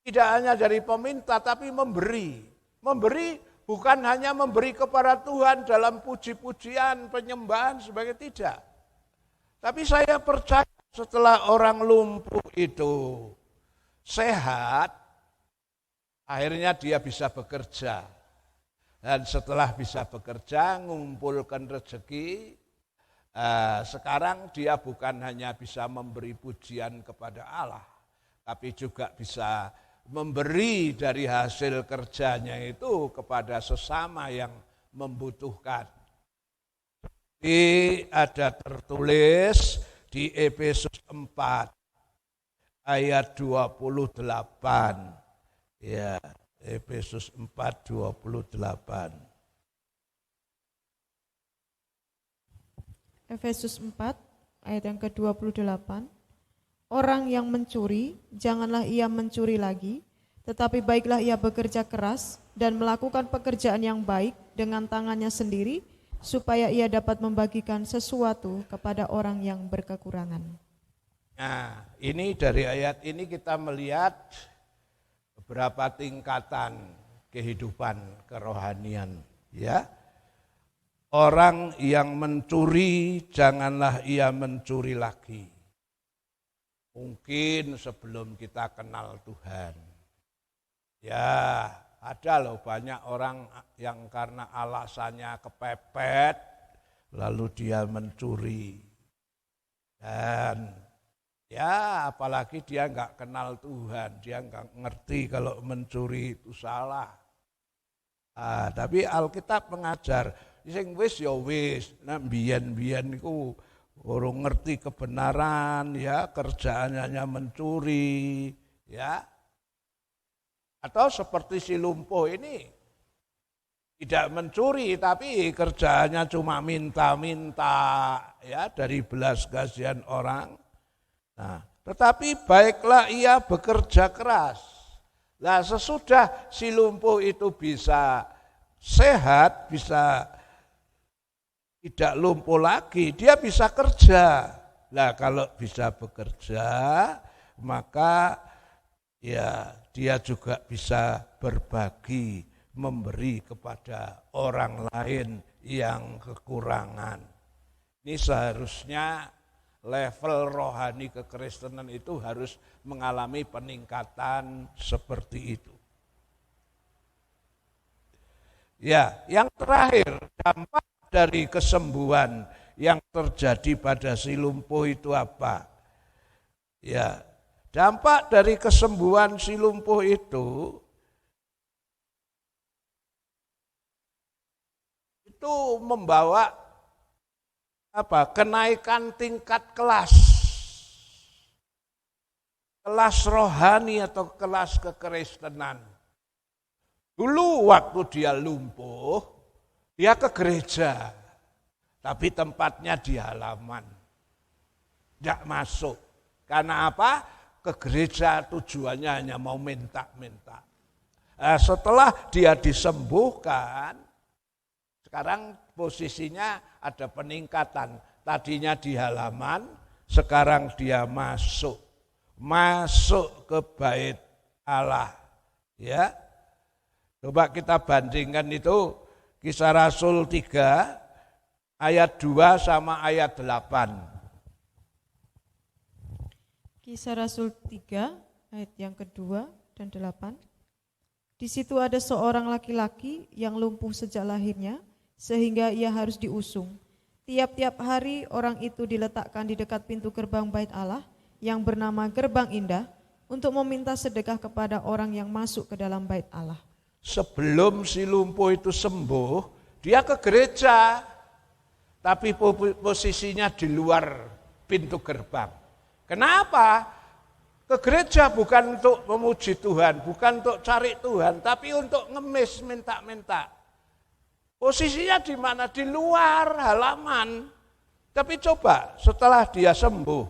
tidak hanya dari peminta tapi memberi. Memberi bukan hanya memberi kepada Tuhan dalam puji-pujian, penyembahan sebagai tidak. Tapi saya percaya setelah orang lumpuh itu sehat, akhirnya dia bisa bekerja. Dan setelah bisa bekerja, ngumpulkan rezeki, sekarang dia bukan hanya bisa memberi pujian kepada Allah, tapi juga bisa memberi dari hasil kerjanya itu kepada sesama yang membutuhkan. Ini ada tertulis di Efesus 4 ayat 28. Ya, Efesus 4:28. Efesus 4 ayat yang ke-28. Orang yang mencuri, janganlah ia mencuri lagi, tetapi baiklah ia bekerja keras dan melakukan pekerjaan yang baik dengan tangannya sendiri, supaya ia dapat membagikan sesuatu kepada orang yang berkekurangan. Nah, ini dari ayat ini kita melihat beberapa tingkatan kehidupan kerohanian, ya. Orang yang mencuri, janganlah ia mencuri lagi. Mungkin sebelum kita kenal Tuhan. Ya, ada loh banyak orang yang karena alasannya kepepet, lalu dia mencuri. Dan ya apalagi dia enggak kenal Tuhan, dia enggak ngerti kalau mencuri itu salah. Tapi Alkitab mengajar, sing wis ya wis, nah mbiyen-mbiyen iku urung ngerti kebenaran, ya kerjaannya hanya mencuri, ya. Atau seperti si lumpuh ini tidak mencuri tapi kerjaannya cuma minta-minta, ya, dari belas kasihan orang. Nah, tetapi baiklah ia bekerja keras. Nah, sesudah si lumpuh itu bisa sehat, bisa tidak lumpuh lagi, dia bisa kerja. Nah, kalau bisa bekerja, maka ya dia juga bisa berbagi, memberi kepada orang lain yang kekurangan. Ini seharusnya level rohani kekristenan itu harus mengalami peningkatan seperti itu. Ya, yang terakhir, dampak dari kesembuhan yang terjadi pada si lumpuh itu apa? Ya, dampak dari kesembuhan si lumpuh itu membawa kenaikan tingkat kelas rohani atau kelas kekristenan. Dulu waktu dia lumpuh, dia ke gereja, tapi tempatnya di halaman, tidak masuk. Karena apa? Ke gereja tujuannya hanya mau minta-minta. Setelah dia disembuhkan, sekarang posisinya ada peningkatan. Tadinya di halaman, sekarang dia masuk ke bait Allah. Ya, Coba kita bandingkan itu Kisah Rasul 3 ayat 2 sama ayat 8. Kisah Rasul 3 ayat yang kedua dan 8. Di situ ada seorang laki-laki yang lumpuh sejak lahirnya sehingga ia harus diusung. Tiap-tiap hari orang itu diletakkan di dekat pintu gerbang Bait Allah yang bernama Gerbang Indah untuk meminta sedekah kepada orang yang masuk ke dalam Bait Allah. Sebelum si lumpuh itu sembuh, dia ke gereja, tapi posisinya di luar pintu gerbang. Kenapa? Ke gereja bukan untuk memuji Tuhan, bukan untuk cari Tuhan, tapi untuk ngemis, minta-minta. Posisinya di mana? Di luar halaman. Tapi coba setelah dia sembuh,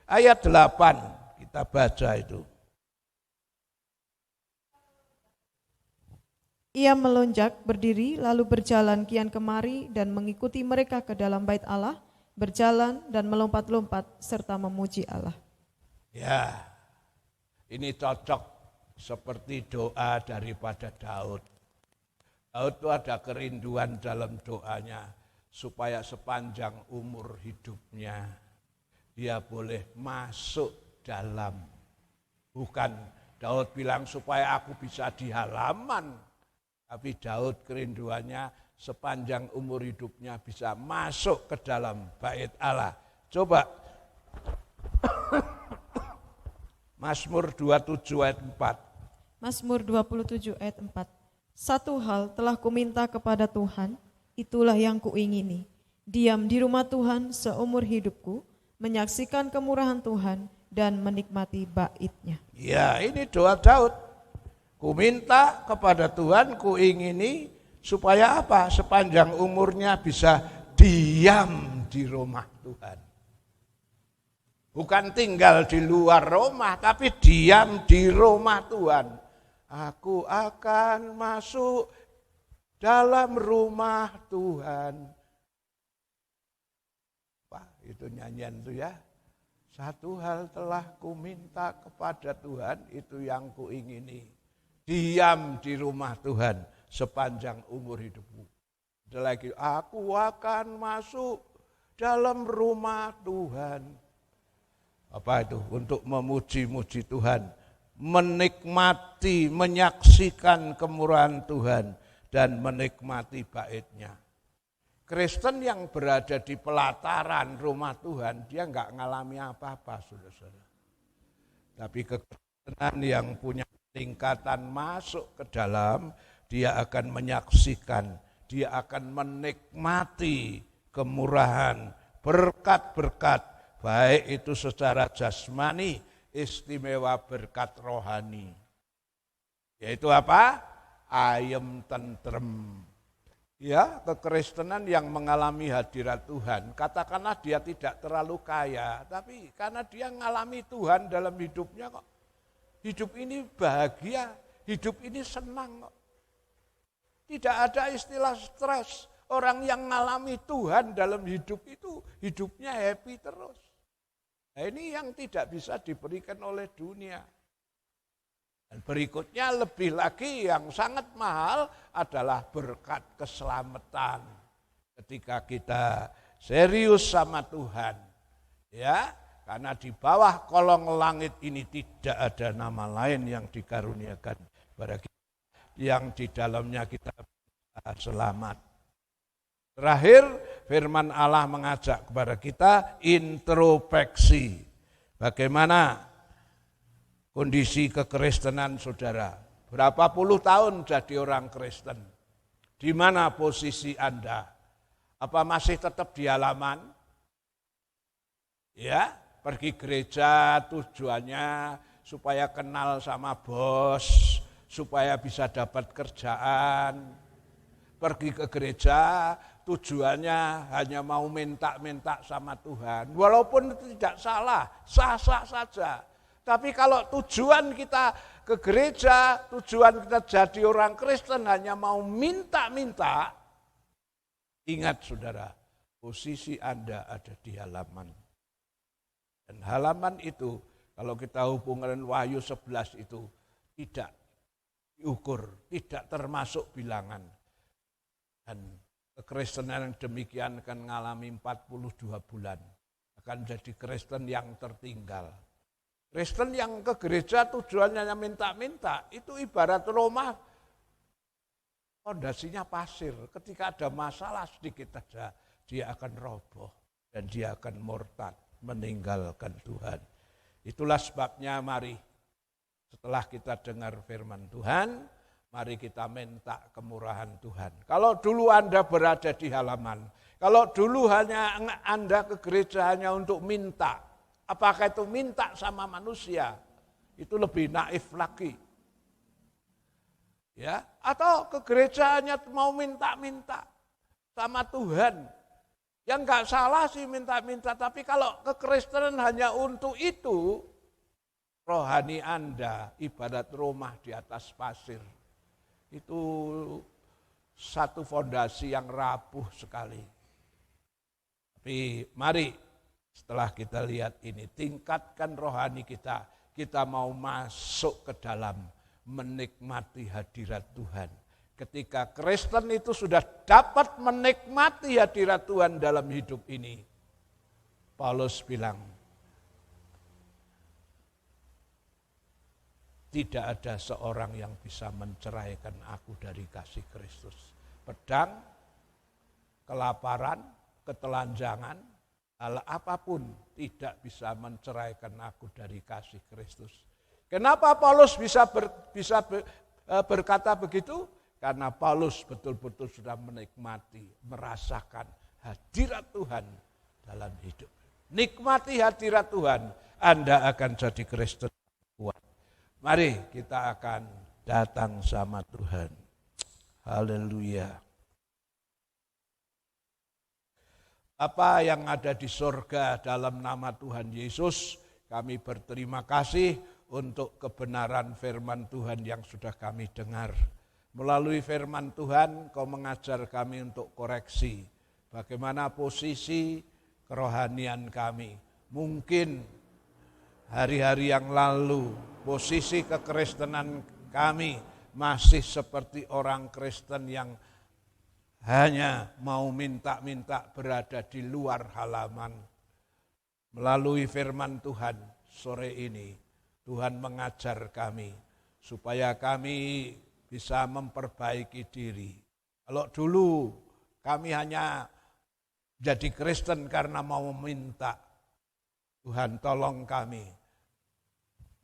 ayat 8 kita baca itu. Ia melonjak, berdiri, lalu berjalan kian kemari dan mengikuti mereka ke dalam Bait Allah, berjalan dan melompat-lompat serta memuji Allah. Ya, ini cocok seperti doa daripada Daud. Daud itu ada kerinduan dalam doanya supaya sepanjang umur hidupnya dia boleh masuk dalam. Bukan Daud bilang supaya aku bisa di halaman, tapi Daud kerinduannya sepanjang umur hidupnya bisa masuk ke dalam Bait Allah. Coba Mazmur 27 ayat 4. Mazmur 27 ayat 4. Satu hal telah kuminta kepada Tuhan, itulah yang kuingini. Diam di rumah Tuhan seumur hidupku, menyaksikan kemurahan Tuhan dan menikmati bait-Nya. Ya, ini doa Daud. Kuminta kepada Tuhan, kuingini supaya apa? Sepanjang umurnya bisa diam di rumah Tuhan. Bukan tinggal di luar rumah, tapi diam di rumah Tuhan. Aku akan masuk dalam rumah Tuhan. Wah, itu nyanyian itu ya. Satu hal telah kuminta kepada Tuhan, itu yang kuingini. Diam di rumah Tuhan sepanjang umur hidupmu. Ada lagi, aku akan masuk dalam rumah Tuhan. Apa itu? Untuk memuji-muji Tuhan, menikmati, menyaksikan kemurahan Tuhan, dan menikmati bait-Nya. Kristen yang berada di pelataran rumah Tuhan, dia enggak ngalami apa-apa, saudara-saudara. Tapi kekristenan yang punya tingkatan masuk ke dalam, dia akan menyaksikan, dia akan menikmati kemurahan, berkat-berkat, baik itu secara jasmani, istimewa berkat rohani. Yaitu apa? Ayem tentrem. Ya, kekristenan yang mengalami hadirat Tuhan, katakanlah dia tidak terlalu kaya, tapi karena dia mengalami Tuhan dalam hidupnya kok. Hidup ini bahagia, hidup ini senang kok. Tidak ada istilah stres. Orang yang mengalami Tuhan dalam hidup itu, hidupnya happy terus. Nah, ini yang tidak bisa diberikan oleh dunia. Dan berikutnya lebih lagi yang sangat mahal adalah berkat keselamatan. Ketika kita serius sama Tuhan, ya, karena di bawah kolong langit ini tidak ada nama lain yang dikaruniakan kepada kita, yang di dalamnya kita selamat. Terakhir, firman Allah mengajak kepada kita introspeksi. Bagaimana kondisi kekristenan saudara? Berapa puluh tahun jadi orang Kristen? Di mana posisi Anda? Apa masih tetap di halaman? Ya, pergi gereja tujuannya supaya kenal sama bos, supaya bisa dapat kerjaan. Pergi ke gereja tujuannya hanya mau minta-minta sama Tuhan. Walaupun itu tidak salah, sah-sah saja. Tapi kalau tujuan kita ke gereja, tujuan kita jadi orang Kristen hanya mau minta-minta, ingat saudara, posisi Anda ada di halaman. Dan halaman itu, kalau kita hubungkan Wahyu 11 itu, diukur, tidak termasuk bilangan. Dan kekristenan yang demikian akan mengalami 42 bulan. Akan jadi Kristen yang tertinggal. Kristen yang ke gereja tujuannya hanya minta-minta, itu ibarat rumah, fondasinya pasir. Ketika ada masalah sedikit saja, dia akan roboh dan dia akan murtad, meninggalkan Tuhan. Itulah sebabnya mari setelah kita dengar firman Tuhan, mari kita minta kemurahan Tuhan. Kalau dulu Anda berada di halaman, kalau dulu hanya Anda ke gereja hanya untuk minta, apakah itu minta sama manusia? Itu lebih naif lagi. Ya, atau ke gereja hanya mau minta-minta sama Tuhan. Yang enggak salah sih minta-minta, tapi kalau kekristenan hanya untuk itu, rohani Anda ibarat rumah di atas pasir. Itu satu fondasi yang rapuh sekali. Tapi mari setelah kita lihat ini, tingkatkan rohani kita. Kita mau masuk ke dalam menikmati hadirat Tuhan. Ketika Kristen itu sudah dapat menikmati hadirat Tuhan dalam hidup ini, Paulus bilang, tidak ada seorang yang bisa menceraikan aku dari kasih Kristus. Pedang, kelaparan, ketelanjangan, hal apapun tidak bisa menceraikan aku dari kasih Kristus. Kenapa Paulus bisa berkata begitu? Karena Paulus betul-betul sudah menikmati, merasakan hadirat Tuhan dalam hidup. Nikmati hadirat Tuhan, Anda akan jadi Kristen kuat. Mari kita akan datang sama Tuhan. Haleluya. Apa yang ada di surga dalam nama Tuhan Yesus, kami berterima kasih untuk kebenaran firman Tuhan yang sudah kami dengar. Melalui firman Tuhan, Kau mengajar kami untuk koreksi. Bagaimana posisi kerohanian kami. Mungkin hari-hari yang lalu, posisi kekristenan kami masih seperti orang Kristen yang hanya mau minta-minta berada di luar halaman. Melalui firman Tuhan sore ini, Tuhan mengajar kami supaya kami bisa memperbaiki diri. Kalau dulu kami hanya jadi Kristen karena mau meminta, Tuhan tolong kami.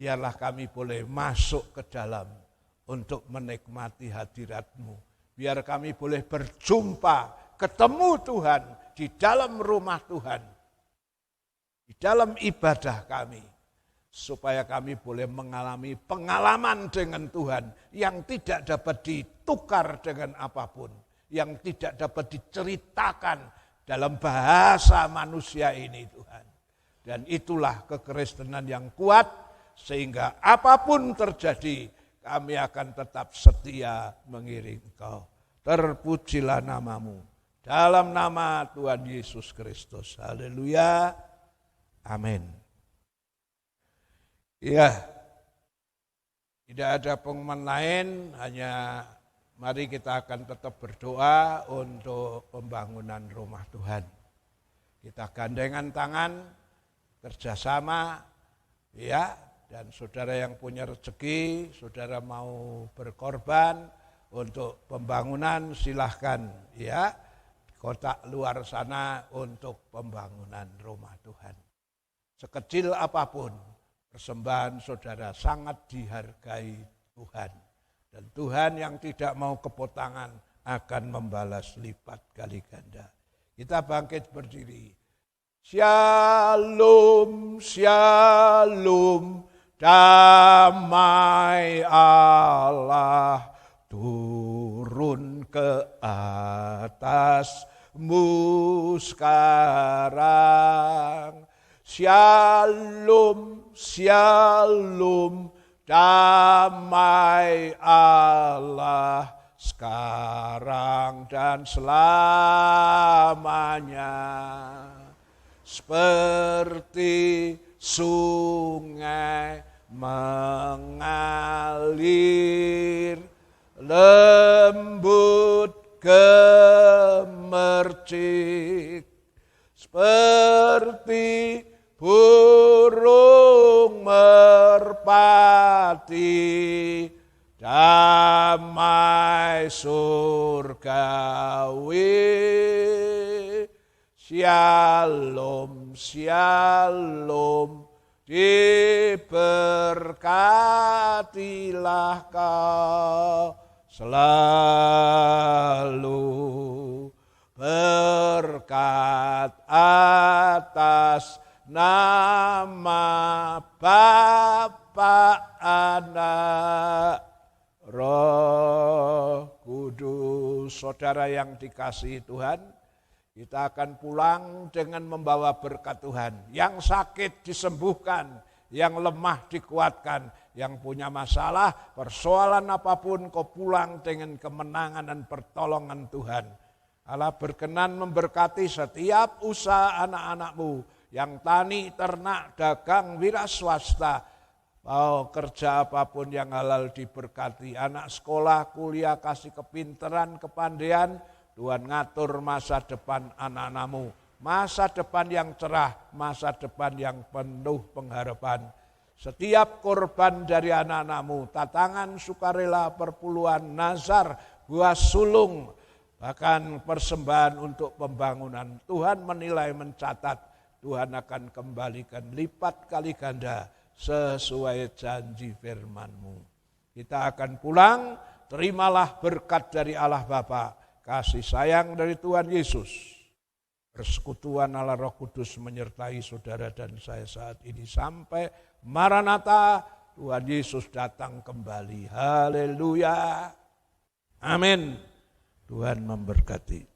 Biarlah kami boleh masuk ke dalam untuk menikmati hadirat-Mu. Biar kami boleh berjumpa, ketemu Tuhan di dalam rumah Tuhan, di dalam ibadah kami. Supaya kami boleh mengalami pengalaman dengan Tuhan yang tidak dapat ditukar dengan apapun, yang tidak dapat diceritakan dalam bahasa manusia ini Tuhan. Dan itulah kekristenan yang kuat, sehingga apapun terjadi kami akan tetap setia mengiring Engkau. Terpujilah nama-Mu, dalam nama Tuhan Yesus Kristus. Haleluya, amin. Ya, tidak ada pengumuman lain, hanya mari kita akan tetap berdoa untuk pembangunan rumah Tuhan. Kita gandengan tangan, kerjasama, ya, dan saudara yang punya rezeki, saudara mau berkorban untuk pembangunan, silahkan, ya, kotak luar sana untuk pembangunan rumah Tuhan. Sekecil apapun, persembahan saudara sangat dihargai Tuhan. Dan Tuhan yang tidak mau kepotangan akan membalas lipat kali ganda. Kita bangkit berdiri. Shalom, shalom, damai Allah turun ke atasmu sekarang. Shalom, shalom, damai Allah sekarang dan selamanya. Seperti sungai mengalir lembut gemercik seperti burung merpati, damai surgawi. Shalom, shalom, diberkatilah kau selalu. Berkat atas nama Bapa, Anak, Roh Kudus. Saudara yang dikasihi Tuhan, kita akan pulang dengan membawa berkat Tuhan. Yang sakit disembuhkan, yang lemah dikuatkan, yang punya masalah, persoalan apapun kau pulang dengan kemenangan dan pertolongan Tuhan. Allah berkenan memberkati setiap usaha anak-anakmu, yang tani, ternak, dagang, wira swasta, kerja apapun yang halal diberkati. Anak sekolah, kuliah, kasih kepinteran, kepandaian, Tuhan ngatur masa depan anak-anakmu. Masa depan yang cerah, masa depan yang penuh pengharapan. Setiap korban dari anak-anakmu, tatangan, sukarela, perpuluhan, nazar, buah sulung, bahkan persembahan untuk pembangunan, Tuhan menilai, mencatat, Tuhan akan kembalikan lipat kali ganda sesuai janji firman-Mu. Kita akan pulang, terimalah berkat dari Allah Bapa, kasih sayang dari Tuhan Yesus, persekutuan Allah Roh Kudus menyertai saudara dan saya saat ini sampai Maranatha, Tuhan Yesus datang kembali. Haleluya. Amin. Tuhan memberkati.